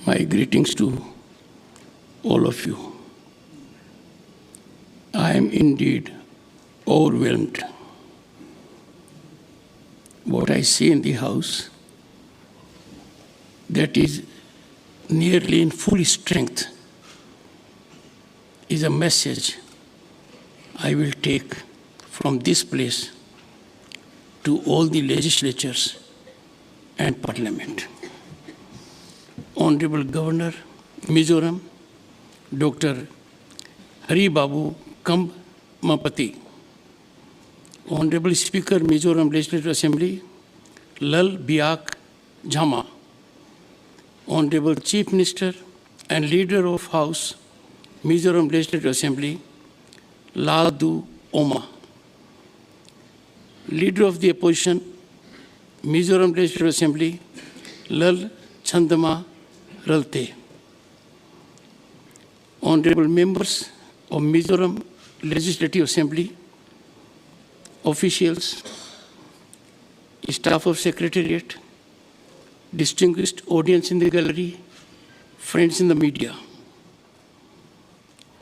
My greetings to all of you. I am indeed overwhelmed. What I see in the House, that is nearly in full strength, is a message I will take from this place to all the legislatures and Parliament. Honorable Governor, Mizoram, Dr. Hari Babu Kambmapati, Honorable Speaker, Mizoram Legislative Assembly, Lal Biak Jhama, Honorable Chief Minister and Leader of House, Mizoram Legislative Assembly, Ladu Oma, Leader of the Opposition, Mizoram Legislative Assembly, Lal Chandama Ralte, Honorable Members of Mizoram Legislative Assembly, officials, staff of Secretariat, distinguished audience in the gallery, friends in the media.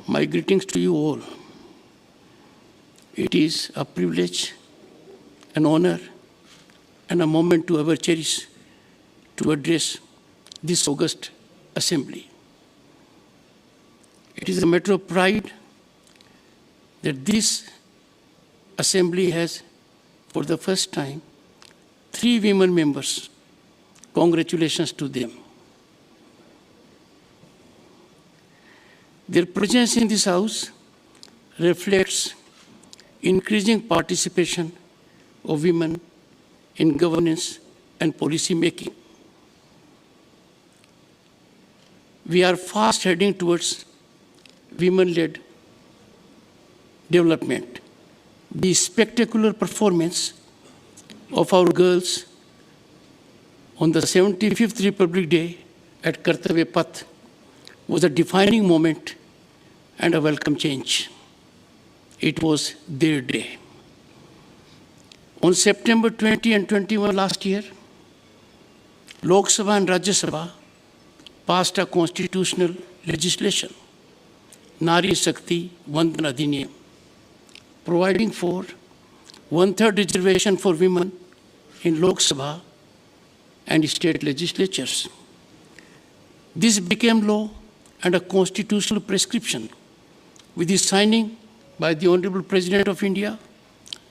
My greetings to you all. It is a privilege, an honor, and a moment to ever cherish to address this august assembly. It is a matter of pride that this assembly has, for the first time, 3 women members. Congratulations to them. Their presence in this House reflects increasing participation of women in governance and policy making. We are fast heading towards women-led development. The spectacular performance of our girls on the 75th Republic Day at Kartavya Path was a defining moment and a welcome change. It was their day. On September 20 and 21 last year, Lok Sabha and Rajya Sabha passed a constitutional legislation, Nari Shakti Vandan Adhiniyam, providing for 1/3 reservation for women in Lok Sabha and state legislatures. This became law and a constitutional prescription with the signing by the Honorable President of India,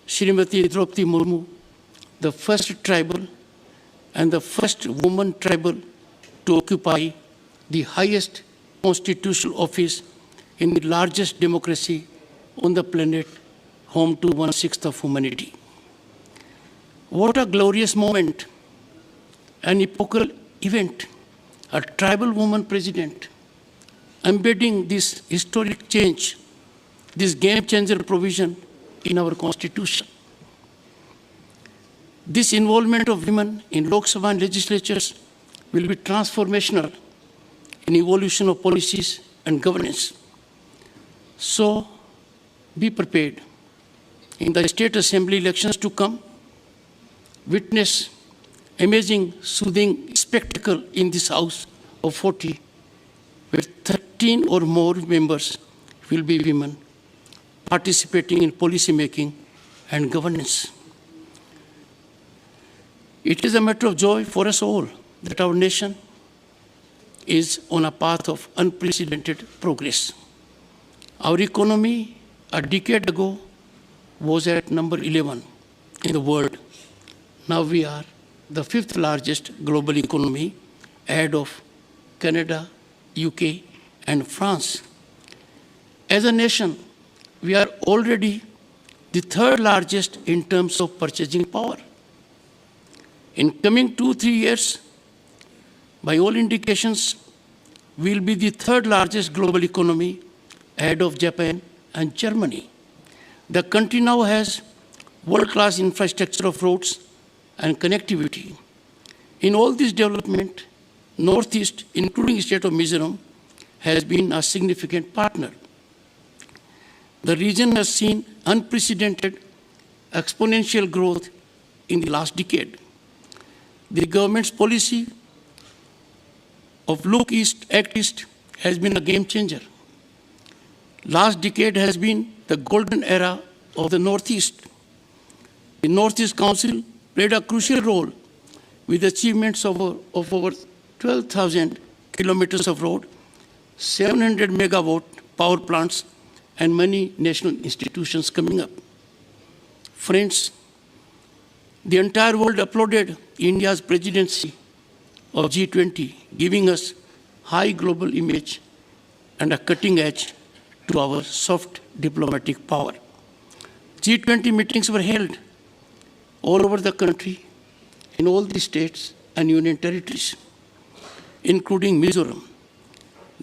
Srimati Draupadi Murmu, the first tribal and the first woman tribal to occupy the highest constitutional office in the largest democracy on the planet, home to 1/6 of humanity. What a glorious moment, an epochal event, a tribal woman president, embedding this historic change, this game-changer provision in our constitution. This involvement of women in Lok Sabha and legislatures will be transformational in evolution of policies and governance. So, be prepared. In the state assembly elections to come, witness amazing, soothing spectacle in this House of 40, where 13 or more members will be women participating in policy making and governance. It is a matter of joy for us all that our nation is on a path of unprecedented progress. Our economy a decade ago was at number 11 in the world. Now we are the 5th largest global economy, ahead of Canada, UK, and France. As a nation, we are already the 3rd largest in terms of purchasing power. In coming 2-3 years, by all indications, we will be the 3rd largest global economy, ahead of Japan and Germany. The country now has world-class infrastructure of roads and connectivity. In all this development, Northeast, including the state of Mizoram, has been a significant partner. The region has seen unprecedented exponential growth in the last decade. The government's policy of Look East, Act East has been a game changer. Last decade has been the golden era of the Northeast. The Northeast Council played a crucial role with achievements of over 12,000 kilometers of road, 700 megawatt power plants, and many national institutions coming up. Friends, the entire world applauded India's presidency of G20, giving us high global image and a cutting edge to our soft diplomatic power. G20 meetings were held all over the country, in all the states and union territories, including Mizoram.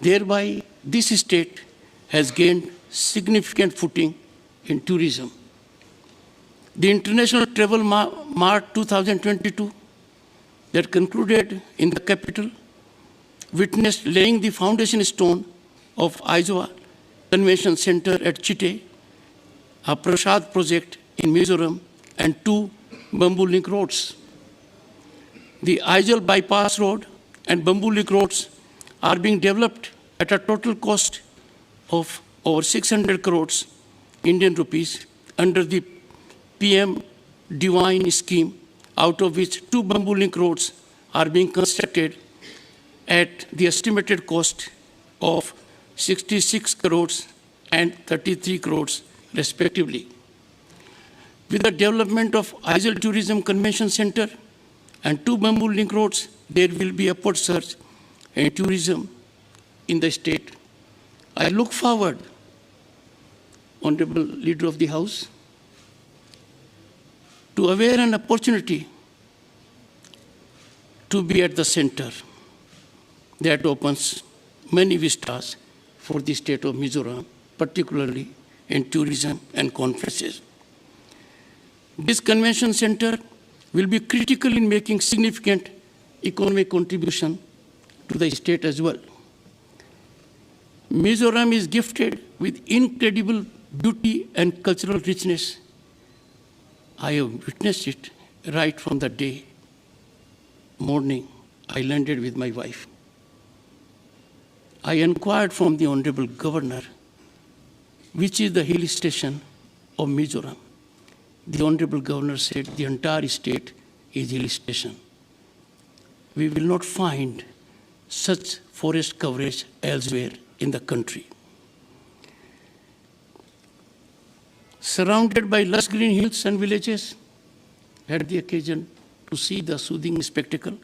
Thereby, this state has gained significant footing in tourism. The International Travel Mart 2022 that concluded in the capital witnessed laying the foundation stone of Aizawl Convention Center at Chitte, a Prasad project in Mizoram, and 2 bamboo link roads. The Aizawl Bypass Road and bamboo link roads are being developed at a total cost of over 600 crores Indian rupees under the PM Divine scheme, out of which 2 bamboo link roads are being constructed at the estimated cost of 66 crores and 33 crores respectively. With the development of Aizawl Tourism Convention Center and 2 bamboo link roads, there will be upward surge in tourism in the state. I look forward, Honorable Leader of the House, to aware an opportunity to be at the center that opens many vistas for the state of Mizoram, particularly in tourism and conferences. This convention center will be critical in making significant economic contribution to the state as well. Mizoram is gifted with incredible beauty and cultural richness. I have witnessed it right from the day morning I landed with my wife. I inquired from the Honorable Governor, which is the hill station of Mizoram. The Honorable Governor said the entire state is hill station. We will not find such forest coverage elsewhere in the country. Surrounded by lush green hills and villages, had the occasion to see the soothing spectacle.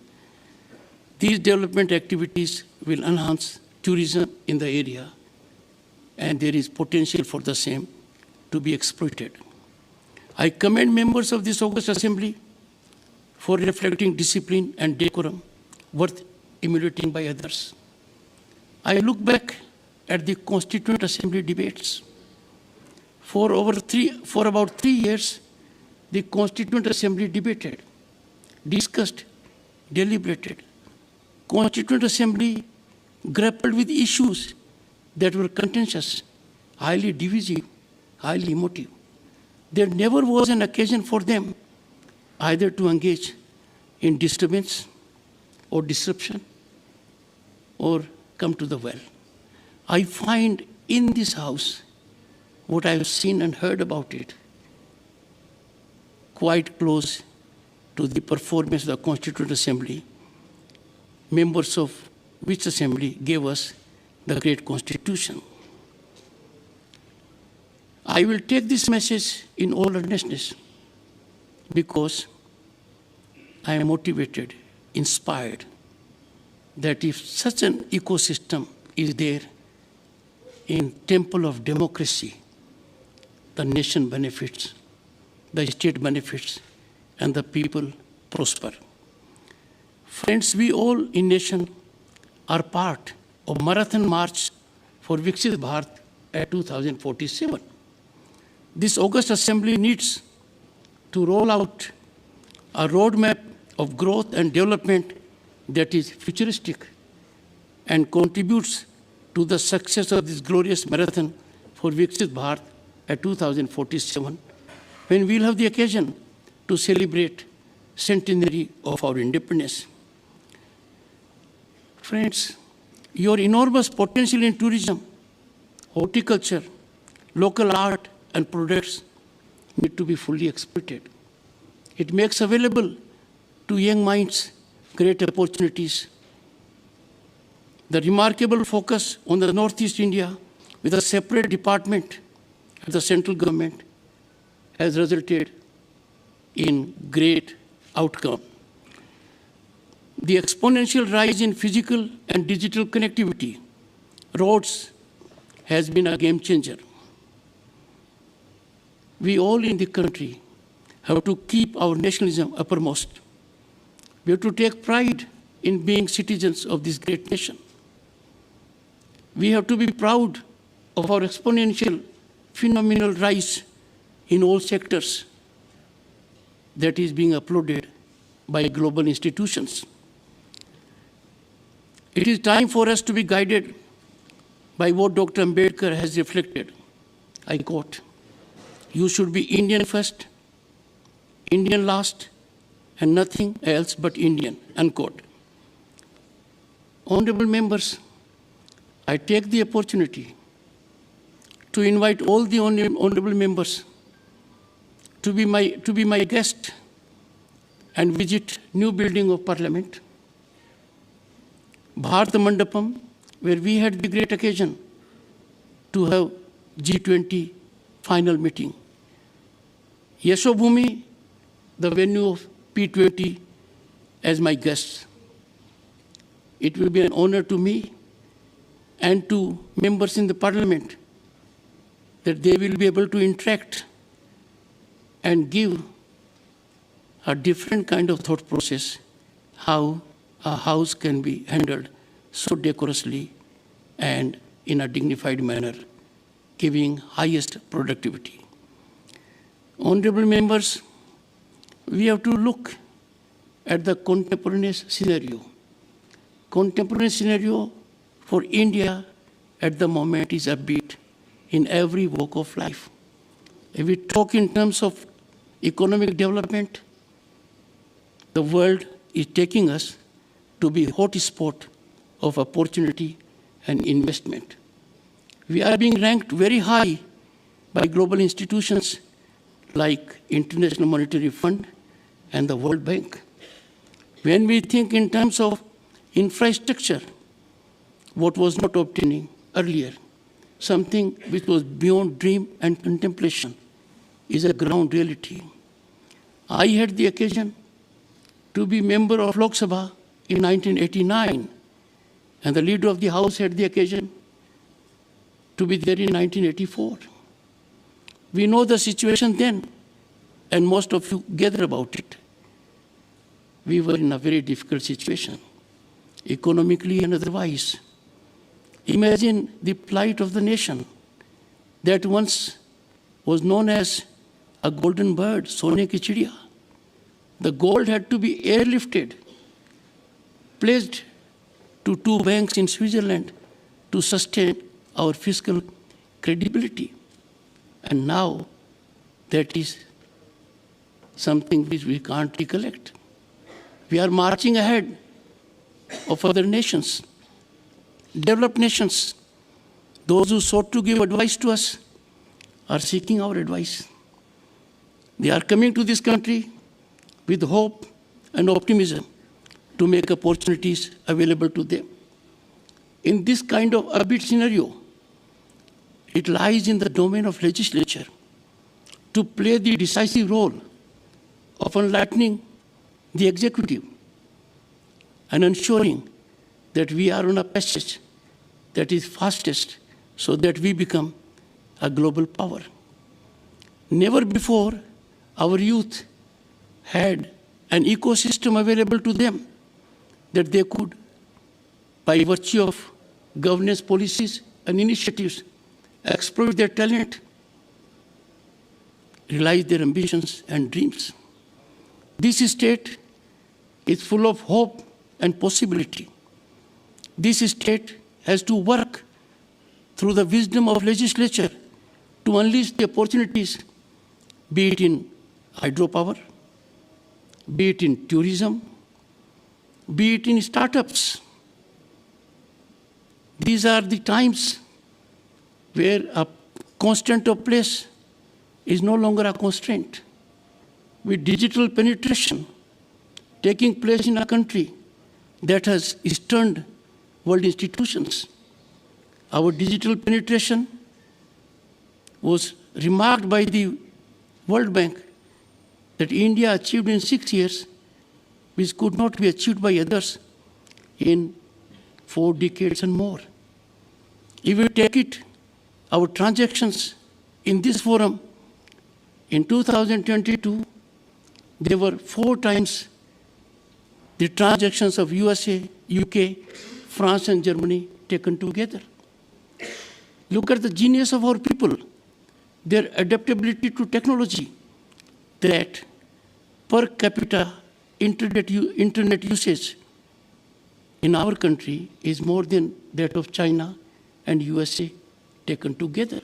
These development activities will enhance tourism in the area, and there is potential for the same to be exploited. I commend members of this august assembly for reflecting discipline and decorum worth emulating by others. I look back at the Constituent Assembly debates. For about 3 years, the Constituent Assembly debated, discussed, deliberated. Constituent Assembly grappled with issues that were contentious, highly divisive, highly emotive. There never was an occasion for them either to engage in disturbance or disruption or come to the well. I find in this house what I have seen and heard about it quite close to the performance of the Constituent Assembly, members of which assembly gave us the great Constitution. I will take this message in all earnestness because I am motivated, inspired, that if such an ecosystem is there in temple of democracy, the nation benefits, the state benefits, and the people prosper. Friends, we all in nation are part of Marathon March for Viksit Bharat at 2047. This August Assembly needs to roll out a roadmap of growth and development that is futuristic and contributes to the success of this glorious marathon for Viksit Bharat at 2047, when we'll have the occasion to celebrate centenary of our independence. Friends, your enormous potential in tourism, horticulture, local art, and products need to be fully exploited. It makes available to young minds great opportunities. The remarkable focus on the Northeast India with a separate department at the central government has resulted in great outcome. The exponential rise in physical and digital connectivity, roads, has been a game changer. We all in the country have to keep our nationalism uppermost. We have to take pride in being citizens of this great nation. We have to be proud of our exponential, phenomenal rise in all sectors that is being applauded by global institutions. It is time for us to be guided by what Dr. Ambedkar has reflected. I quote, "You should be Indian first, Indian last, and nothing else but Indian," unquote. Honorable members, I take the opportunity to invite all the honorable members to be my guest and visit new building of Parliament, Bharat Mandapam, where we had the great occasion to have G20 final meeting. Yashobhumi, the venue of P20, as my guests. It will be an honor to me and to members in the Parliament that they will be able to interact and give a different kind of thought process, how a house can be handled so decorously and in a dignified manner, giving highest productivity. Honorable members, we have to look at the contemporaneous scenario. Contemporary scenario for India at the moment is upbeat in every walk of life. If we talk in terms of economic development, the world is taking us to be hotspot of opportunity and investment. We are being ranked very high by global institutions like International Monetary Fund and the World Bank. When we think in terms of infrastructure, what was not obtaining earlier, something which was beyond dream and contemplation, is a ground reality. I had the occasion to be member of Lok Sabha in 1989, and the leader of the House had the occasion to be there in 1984. We know the situation then, and most of you gather about it. We were in a very difficult situation, economically and otherwise. Imagine the plight of the nation that once was known as a golden bird, Sone ki chidiya. The gold had to be airlifted, placed to 2 banks in Switzerland to sustain our fiscal credibility. And now that is something which we can't recollect. We are marching ahead of other nations, developed nations. Those who sought to give advice to us are seeking our advice. They are coming to this country with hope and optimism to make opportunities available to them. In this kind of upbeat scenario, it lies in the domain of legislature to play the decisive role of enlightening the executive and ensuring that we are on a passage that is fastest so that we become a global power. Never before our youth had an ecosystem available to them that they could, by virtue of governance policies and initiatives, exploit their talent, realize their ambitions and dreams. This state is full of hope and possibility. This state has to work through the wisdom of legislature to unleash the opportunities, be it in hydropower, be it in tourism, be it in startups, these are the times where a constant of place is no longer a constraint. With digital penetration taking place in a country that has stunned world institutions, our digital penetration was remarked by the World Bank that India achieved in 6 years, which could not be achieved by others in 4 decades and more. If we take it, our transactions in this forum in 2022, they were 4 times the transactions of USA, UK, France, and Germany taken together. Look at the genius of our people, their adaptability to technology, that per capita internet usage in our country is more than that of China and USA taken together.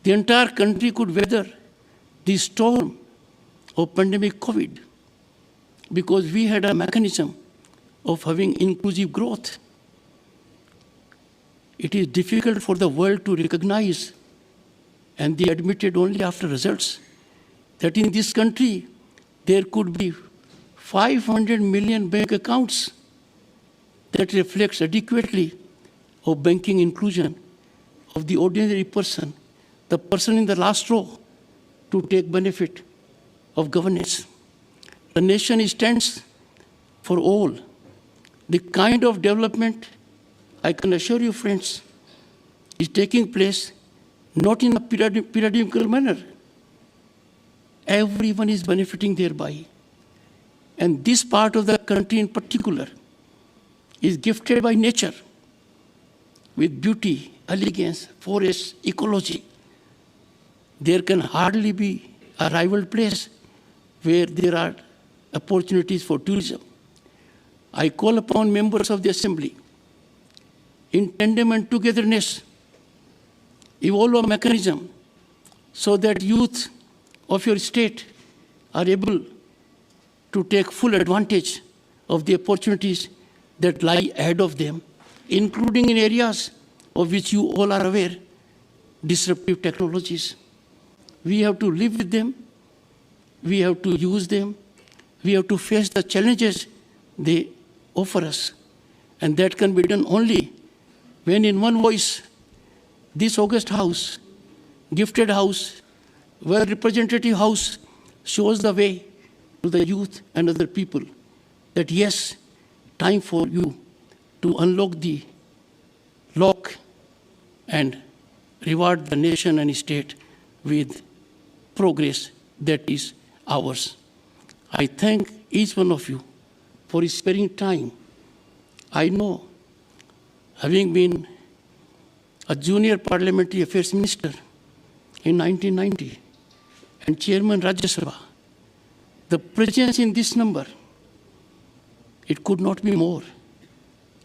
The entire country could weather the storm of pandemic COVID because we had a mechanism of having inclusive growth. It is difficult for the world to recognize, and they admitted only after results, that in this country there could be 500 million bank accounts that reflects adequately of banking inclusion of the ordinary person, the person in the last row, to take benefit of governance. The nation stands for all. The kind of development, I can assure you, friends, is taking place not in a periodical manner. Everyone is benefiting thereby. And this part of the country in particular is gifted by nature with beauty, elegance, forests, ecology. There can hardly be a rival place where there are opportunities for tourism. I call upon members of the Assembly, in tandem and togetherness, evolve a mechanism so that youth of your state are able to take full advantage of the opportunities that lie ahead of them, including in areas of which you all are aware, disruptive technologies. We have to live with them, we have to use them, we have to face the challenges they offer us. And that can be done only when in one voice, this august house, gifted house, well-representative house shows the way to the youth and other people that yes, time for you to unlock the lock and reward the nation and state with progress that is ours. I thank each one of you for sparing time. I know, having been a junior parliamentary affairs minister in 1990 and chairman Rajya Sabha, the presence in this number, it could not be more.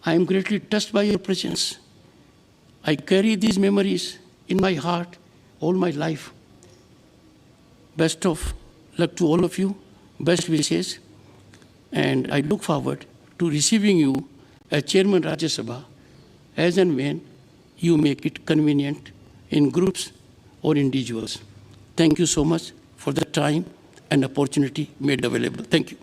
I am greatly touched by your presence. I carry these memories in my heart all my life. Best of luck to all of you, best wishes, and I look forward to receiving you as Chairman Rajya Sabha as and when you make it convenient in groups or individuals. Thank you so much for the time and opportunity made available. Thank you.